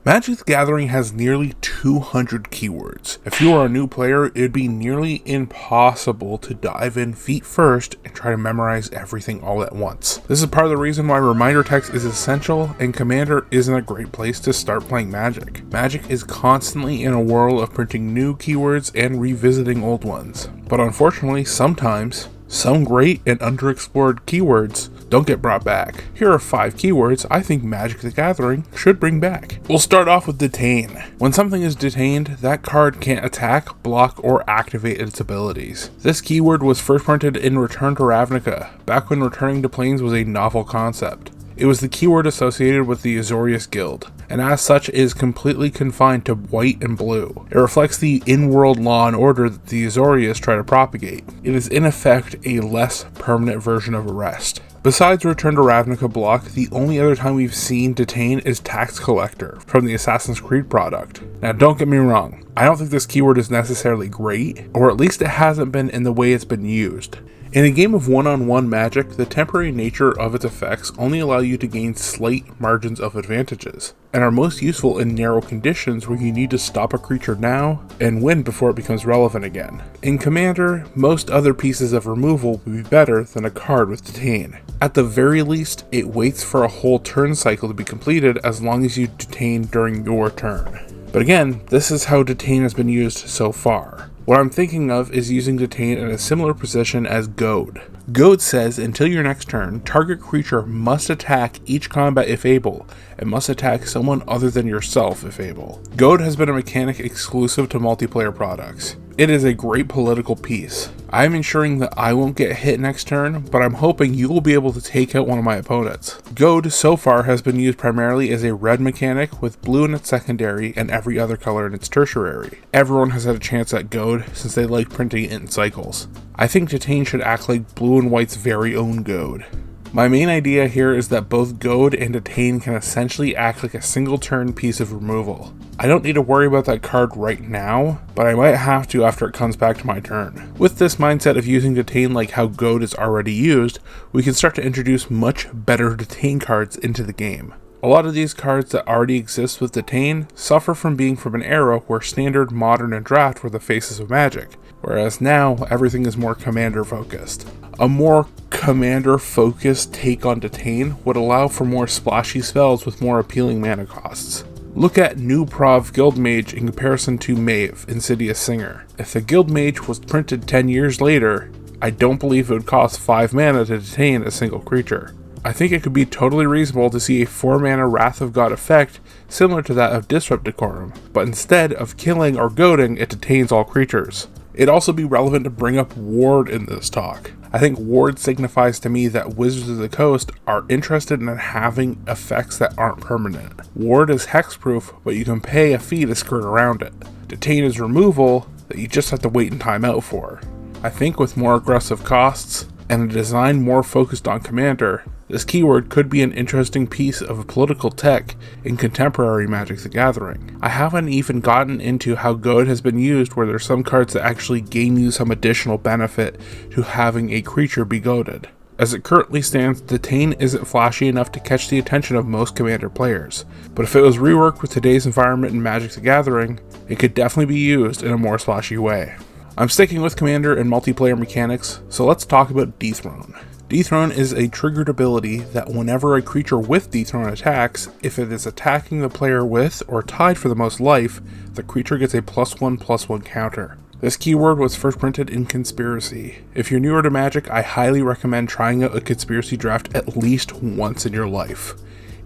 Magic the Gathering has nearly 200 keywords. If you are a new player, it would be nearly impossible to dive in feet first and try to memorize everything all at once. This is part of the reason why reminder text is essential, and Commander isn't a great place to start playing Magic. Magic is constantly in a whirl of printing new keywords and revisiting old ones. But unfortunately, sometimes some great and underexplored keywords don't get brought back. Here are 5 keywords I think Magic the Gathering should bring back. We'll start off with Detain. When something is detained, that card can't attack, block, or activate its abilities. This keyword was first printed in Return to Ravnica, back when returning to Plains was a novel concept. It was the keyword associated with the Azorius Guild, and as such is completely confined to white and blue. It reflects the in-world law and order that the Azorius try to propagate. It is in effect a less permanent version of Arrest. Besides Return to Ravnica block, the only other time we've seen Detain is Tax Collector from the Assassin's Creed product. Now don't get me wrong, I don't think this keyword is necessarily great, or at least it hasn't been in the way it's been used. In a game of one-on-one Magic, the temporary nature of its effects only allow you to gain slight margins of advantages, and are most useful in narrow conditions where you need to stop a creature now and win before it becomes relevant again. In Commander, most other pieces of removal would be better than a card with Detain. At the very least, it waits for a whole turn cycle to be completed as long as you detain during your turn. But again, this is how Detain has been used so far. What I'm thinking of is using Detain in a similar position as Goad. Goad says until your next turn, target creature must attack each combat if able, and must attack someone other than yourself if able. Goad has been a mechanic exclusive to multiplayer products. It is a great political piece. I am ensuring that I won't get hit next turn, but I'm hoping you will be able to take out one of my opponents. Goad so far has been used primarily as a red mechanic with blue in its secondary and every other color in its tertiary. Everyone has had a chance at Goad since they like printing it in cycles. I think Detain should act like blue and white's very own Goad. My main idea here is that both Goad and Detain can essentially act like a single turn piece of removal. I don't need to worry about that card right now, but I might have to after it comes back to my turn. With this mindset of using Detain like how Goad is already used, we can start to introduce much better Detain cards into the game. A lot of these cards that already exist with Detain suffer from being from an era where Standard, Modern, and Draft were the faces of Magic, whereas now everything is more Commander focused. A more Commander-focused take on Detain would allow for more splashy spells with more appealing mana costs. Look at New Prov Guildmage in comparison to Maeve, Insidious Singer. If the Guildmage was printed 10 years later, I don't believe it would cost 5 mana to detain a single creature. I think it could be totally reasonable to see a 4 mana Wrath of God effect similar to that of Disrupt Decorum, but instead of killing or goading, it detains all creatures. It'd also be relevant to bring up Ward in this talk. I think Ward signifies to me that Wizards of the Coast are interested in having effects that aren't permanent. Ward is hexproof, but you can pay a fee to skirt around it. Detain is removal that you just have to wait and time out for. I think with more aggressive costs and a design more focused on Commander, this keyword could be an interesting piece of political tech in contemporary Magic the Gathering. I haven't even gotten into how Goad has been used where there's some cards that actually gain you some additional benefit to having a creature be goaded. As it currently stands, Detain isn't flashy enough to catch the attention of most Commander players, but if it was reworked with today's environment in Magic the Gathering, it could definitely be used in a more splashy way. I'm sticking with Commander and multiplayer mechanics, so let's talk about Dethrone. Dethrone is a triggered ability that whenever a creature with Dethrone attacks, if it is attacking the player with or tied for the most life, the creature gets a +1/+1 counter. This keyword was first printed in Conspiracy. If you're newer to Magic, I highly recommend trying out a Conspiracy draft at least once in your life.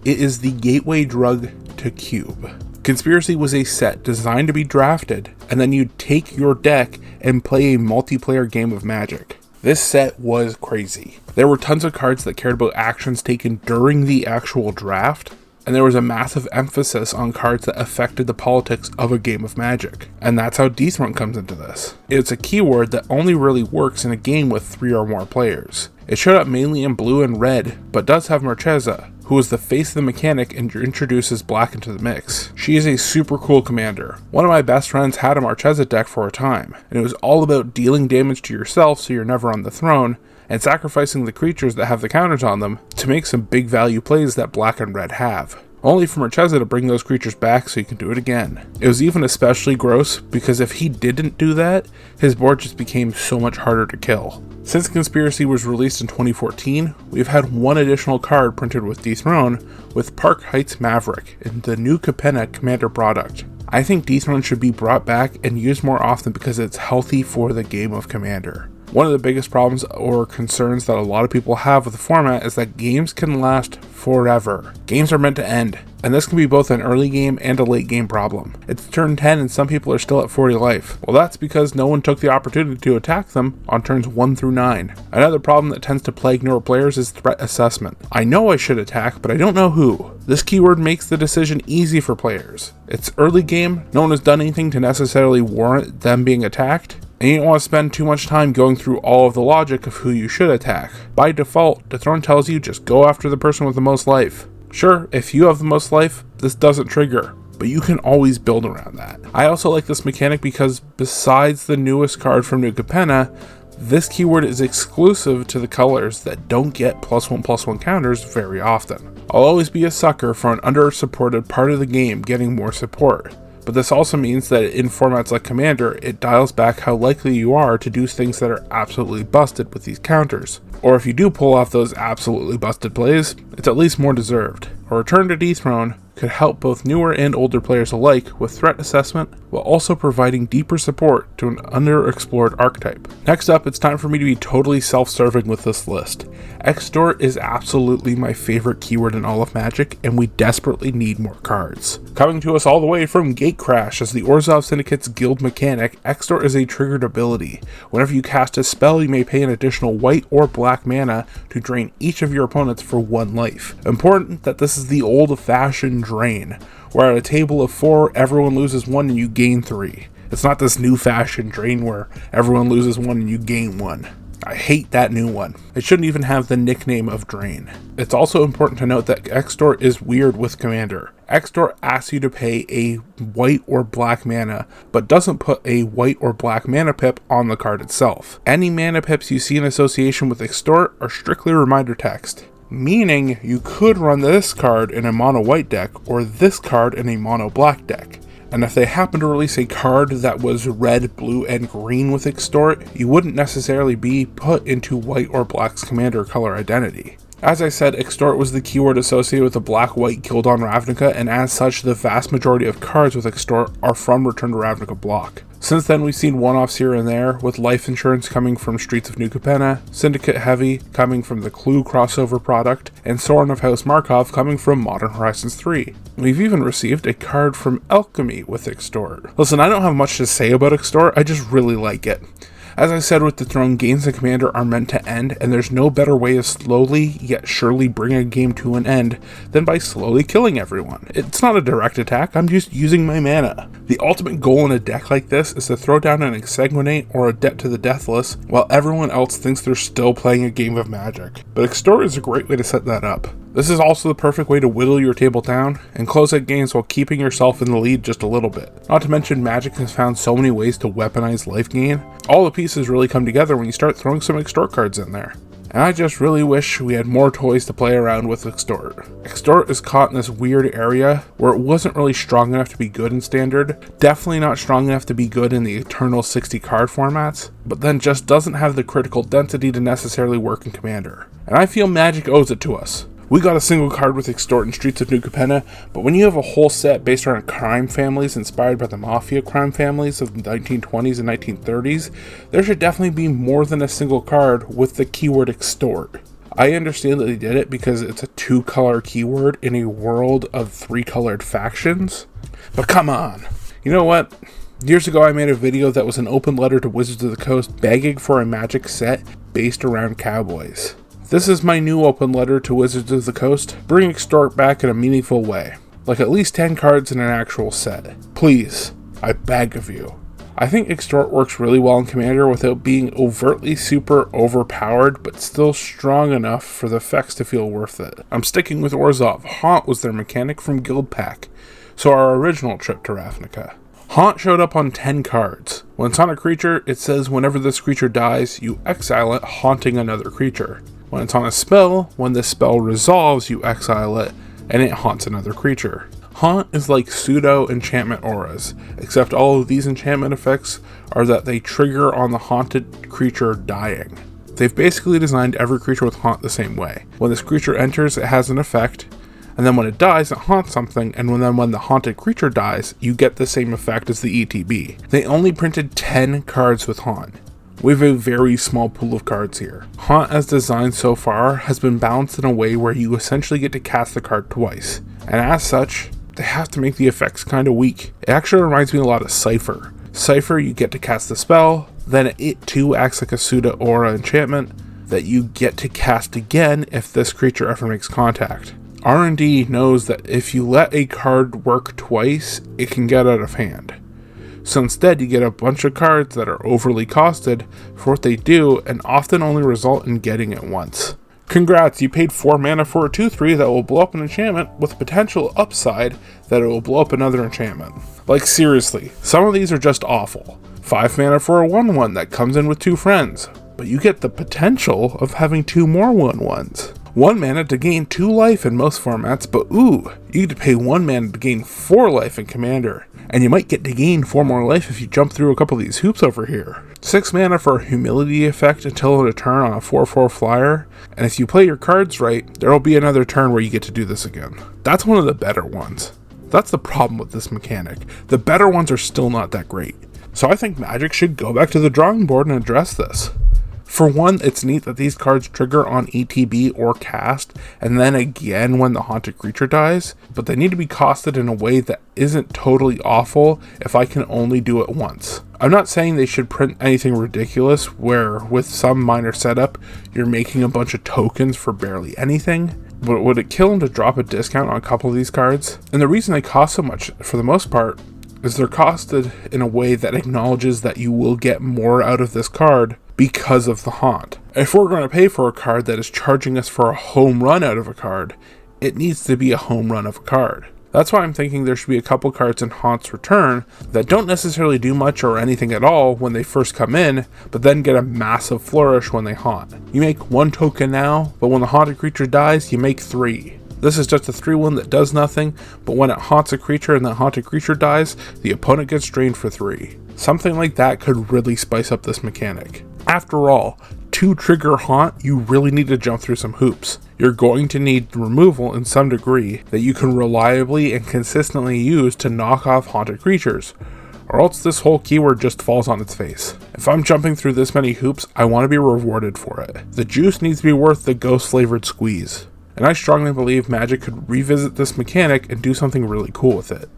It is the gateway drug to Cube. Conspiracy was a set designed to be drafted, and then you'd take your deck and play a multiplayer game of Magic. This set was crazy. There were tons of cards that cared about actions taken during the actual draft, and there was a massive emphasis on cards that affected the politics of a game of Magic. And that's how Dethrone comes into this. It's a keyword that only really works in a game with 3 or more players. It showed up mainly in blue and red, but does have Marchesa, who is the face of the mechanic and introduces black into the mix. She is a super cool commander. One of my best friends had a Marchesa deck for a time, and it was all about dealing damage to yourself so you're never on the throne, and sacrificing the creatures that have the counters on them to make some big value plays that black and red have. only for Marchesa to bring those creatures back so you can do it again. It was even especially gross because if he didn't do that, his board just became so much harder to kill. Since Conspiracy was released in 2014, we've had one additional card printed with Dethrone with Park Heights Maverick in the new Capenna Commander product. I think Dethrone should be brought back and used more often because it's healthy for the game of Commander. One of the biggest problems or concerns that a lot of people have with the format is that games can last forever. Games are meant to end, and this can be both an early game and a late game problem. It's turn 10 and some people are still at 40 life. Well, that's because no one took the opportunity to attack them on turns 1 through 9. Another problem that tends to plague newer players is threat assessment. I know I should attack, but I don't know who. This keyword makes the decision easy for players. It's early game, no one has done anything to necessarily warrant them being attacked, and you don't want to spend too much time going through all of the logic of who you should attack. By default, Dethrone tells you just go after the person with the most life. Sure, if you have the most life, this doesn't trigger, but you can always build around that. I also like this mechanic because besides the newest card from New Capenna, this keyword is exclusive to the colors that don't get +1/+1 counters very often. I'll always be a sucker for an under-supported part of the game getting more support. But this also means that in formats like Commander, it dials back how likely you are to do things that are absolutely busted with these counters. Or if you do pull off those absolutely busted plays, it's at least more deserved. A return to Dethrone could help both newer and older players alike with threat assessment, while also providing deeper support to an underexplored archetype. Next up, it's time for me to be totally self-serving with this list. Extort is absolutely my favorite keyword in all of Magic, and we desperately need more cards. Coming to us all the way from Gatecrash as the Orzhov Syndicate's guild mechanic, Extort is a triggered ability. Whenever you cast a spell, you may pay an additional white or black mana to drain each of your opponents for 1 life. Important that this is the old-fashioned drain, where at a table of 4, everyone loses 1 and you gain 3. It's not this new-fashioned drain where everyone loses 1 and you gain 1. I hate that new one. It shouldn't even have the nickname of Drain. It's also important to note that Extort is weird with Commander. Extort asks you to pay a white or black mana, but doesn't put a white or black mana pip on the card itself. Any mana pips you see in association with Extort are strictly reminder text, meaning you could run this card in a mono white deck or this card in a mono black deck. And if they happen to release a card that was red, blue, and green with Extort, you wouldn't necessarily be put into white or black's commander color identity. As I said, Extort was the keyword associated with the black-white guild on Ravnica, and as such, the vast majority of cards with Extort are from Return to Ravnica block. Since then, we've seen one-offs here and there, with Life Insurance coming from Streets of New Capenna, Syndicate Heavy coming from the Clue crossover product, and Sorin of House Markov coming from Modern Horizons 3. We've even received a card from Alchemy with Extort. Listen, I don't have much to say about Extort, I just really like it. As I said with Dethrone, games in Commander are meant to end, and there's no better way of slowly yet surely bringing a game to an end than by slowly killing everyone. It's not a direct attack, I'm just using my mana. The ultimate goal in a deck like this is to throw down an Exsanguinate or a Debt to the Deathless while everyone else thinks they're still playing a game of Magic. But Extort is a great way to set that up. This is also the perfect way to whittle your table down and close out games while keeping yourself in the lead just a little bit. Not to mention, Magic has found so many ways to weaponize life gain. All the pieces really come together when you start throwing some Extort cards in there. And I just really wish we had more toys to play around with Extort. Extort is caught in this weird area where it wasn't really strong enough to be good in Standard, definitely not strong enough to be good in the eternal 60 card formats, but then just doesn't have the critical density to necessarily work in Commander. And I feel Magic owes it to us. We got a single card with Extort in Streets of New Capenna, but when you have a whole set based around crime families inspired by the Mafia crime families of the 1920s and 1930s, there should definitely be more than a single card with the keyword Extort. I understand that they did it because it's a 2-color keyword in a world of 3-colored factions, but come on. You know what? Years ago I made a video that was an open letter to Wizards of the Coast begging for a Magic set based around cowboys. This is my new open letter to Wizards of the Coast. Bring Extort back in a meaningful way. Like at least 10 cards in an actual set. Please, I beg of you. I think Extort works really well in Commander without being overtly super overpowered, but still strong enough for the effects to feel worth it. I'm sticking with Orzhov. Haunt was their mechanic from Guild Pack, so our original trip to Ravnica. Haunt showed up on 10 cards. When it's on a creature, it says whenever this creature dies, you exile it, haunting another creature. When it's on a spell, when this spell resolves, you exile it, and it haunts another creature. Haunt is like pseudo enchantment auras, except all of these enchantment effects are that they trigger on the haunted creature dying. They've basically designed every creature with haunt the same way. When this creature enters, it has an effect, and then when it dies, it haunts something, and when the haunted creature dies, you get the same effect as the ETB. They only printed 10 cards with haunt. We have a very small pool of cards here. Haunt as designed so far has been balanced in a way where you essentially get to cast the card twice, and as such, they have to make the effects kind of weak. It actually reminds me a lot of Cypher. Cypher, you get to cast the spell, then it too acts like a pseudo aura enchantment that you get to cast again if this creature ever makes contact. R&D knows that if you let a card work twice, it can get out of hand. So instead, you get a bunch of cards that are overly costed for what they do and often only result in getting it once. Congrats, you paid 4 mana for a 2/3 that will blow up an enchantment with potential upside that it will blow up another enchantment. Like seriously, some of these are just awful. 5 mana for a 1/1 that comes in with 2 friends, but you get the potential of having 2 more 1/1s. 1 mana to gain 2 life in most formats, but ooh, you get to pay 1 mana to gain 4 life in Commander. And you might get to gain 4 more life if you jump through a couple of these hoops over here. 6 mana for a humility effect until end of turn on a 4/4 flyer, and if you play your cards right, there will be another turn where you get to do this again. That's one of the better ones. That's the problem with this mechanic. The better ones are still not that great. So I think Magic should go back to the drawing board and address this. For one, it's neat that these cards trigger on ETB or cast, and then again when the haunted creature dies, but they need to be costed in a way that isn't totally awful if I can only do it once. I'm not saying they should print anything ridiculous where with some minor setup, you're making a bunch of tokens for barely anything, but would it kill them to drop a discount on a couple of these cards? And the reason they cost so much, for the most part, is they're costed in a way that acknowledges that you will get more out of this card because of the haunt. If we're going to pay for a card that is charging us for a home run out of a card, it needs to be a home run of a card. That's why I'm thinking there should be a couple cards in Haunt's Return that don't necessarily do much or anything at all when they first come in, but then get a massive flourish when they haunt. You make 1 token now, but when the haunted creature dies, you make 3. This is just a 3/1 that does nothing, but when it haunts a creature and that haunted creature dies, the opponent gets drained for 3. Something like that could really spice up this mechanic. After all, to trigger haunt, you really need to jump through some hoops. You're going to need removal in some degree that you can reliably and consistently use to knock off haunted creatures, or else this whole keyword just falls on its face. If I'm jumping through this many hoops, I want to be rewarded for it. The juice needs to be worth the ghost-flavored squeeze. And I strongly believe Magic could revisit this mechanic and do something really cool with it,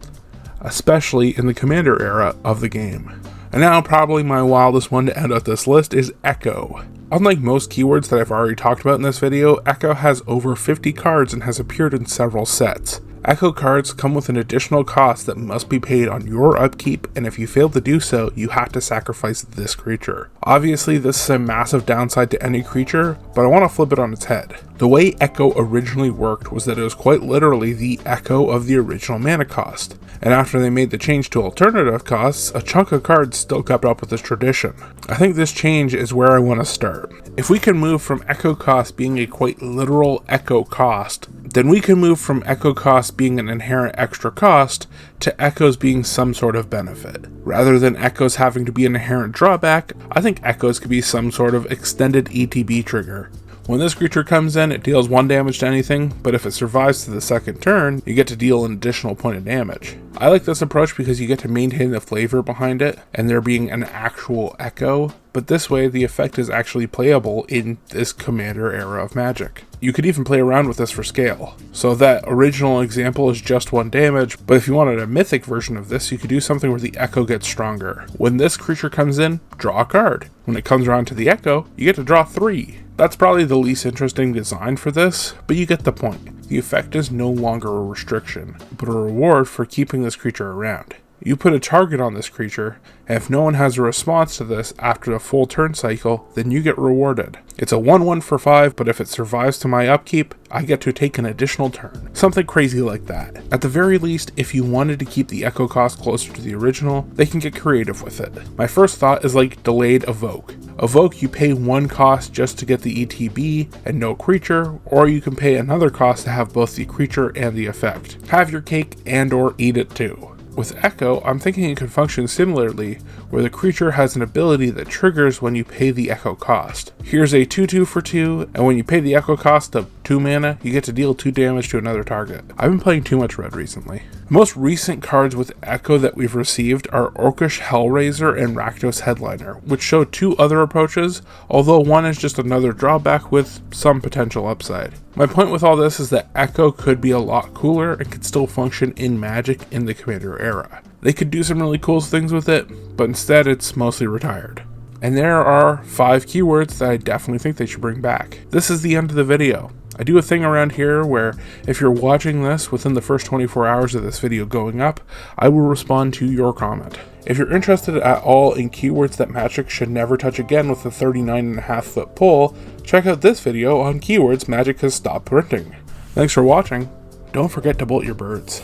especially in the Commander era of the game. And now probably my wildest one to end out this list is Echo. Unlike most keywords that I've already talked about in this video, Echo has over 50 cards and has appeared in several sets. Echo cards come with an additional cost that must be paid on your upkeep, and if you fail to do so, you have to sacrifice this creature. Obviously, this is a massive downside to any creature, but I want to flip it on its head. The way Echo originally worked was that it was quite literally the echo of the original mana cost, and after they made the change to alternative costs, a chunk of cards still kept up with this tradition. I think this change is where I want to start. If we can move from echo cost being a quite literal echo cost, then we can move from echo cost being an inherent extra cost to echoes being some sort of benefit. Rather than echoes having to be an inherent drawback, I think echoes could be some sort of extended ETB trigger. When this creature comes in, it deals 1 damage to anything, but if it survives to the second turn, you get to deal an additional point of damage. I like this approach because you get to maintain the flavor behind it, and there being an actual echo, but this way the effect is actually playable in this Commander era of Magic. You could even play around with this for scale. So that original example is just 1 damage, but if you wanted a mythic version of this, you could do something where the echo gets stronger. When this creature comes in, draw a card. When it comes around to the echo, you get to draw 3. That's probably the least interesting design for this, but you get the point. The effect is no longer a restriction, but a reward for keeping this creature around. You put a target on this creature, and if no one has a response to this after the full turn cycle, then you get rewarded. It's a 1/1 for 5, but if it survives to my upkeep, I get to take an additional turn. Something crazy like that. At the very least, if you wanted to keep the echo cost closer to the original, they can get creative with it. My first thought is like delayed evoke. Evoke, you pay one cost just to get the ETB and no creature, or you can pay another cost to have both the creature and the effect. Have your cake and or eat it too. With Echo, I'm thinking it could function similarly, where the creature has an ability that triggers when you pay the Echo cost. Here's a 2/2 for 2, and when you pay the Echo cost of 2 mana, you get to deal 2 damage to another target. I've been playing too much red recently. The most recent cards with Echo that we've received are Orcish Hellraiser and Rakdos Headliner, which show 2 other approaches, although one is just another drawback with some potential upside. My point with all this is that Echo could be a lot cooler and could still function in Magic in the Commander era. They could do some really cool things with it, but instead it's mostly retired. And there are 5 keywords that I definitely think they should bring back. This is the end of the video. I do a thing around here where if you're watching this within the first 24 hours of this video going up, I will respond to your comment. If you're interested at all in keywords that Magic should never touch again with a 39.5-foot pole, check out this video on keywords Magic has stopped printing. Thanks for watching. Don't forget to bolt your birds.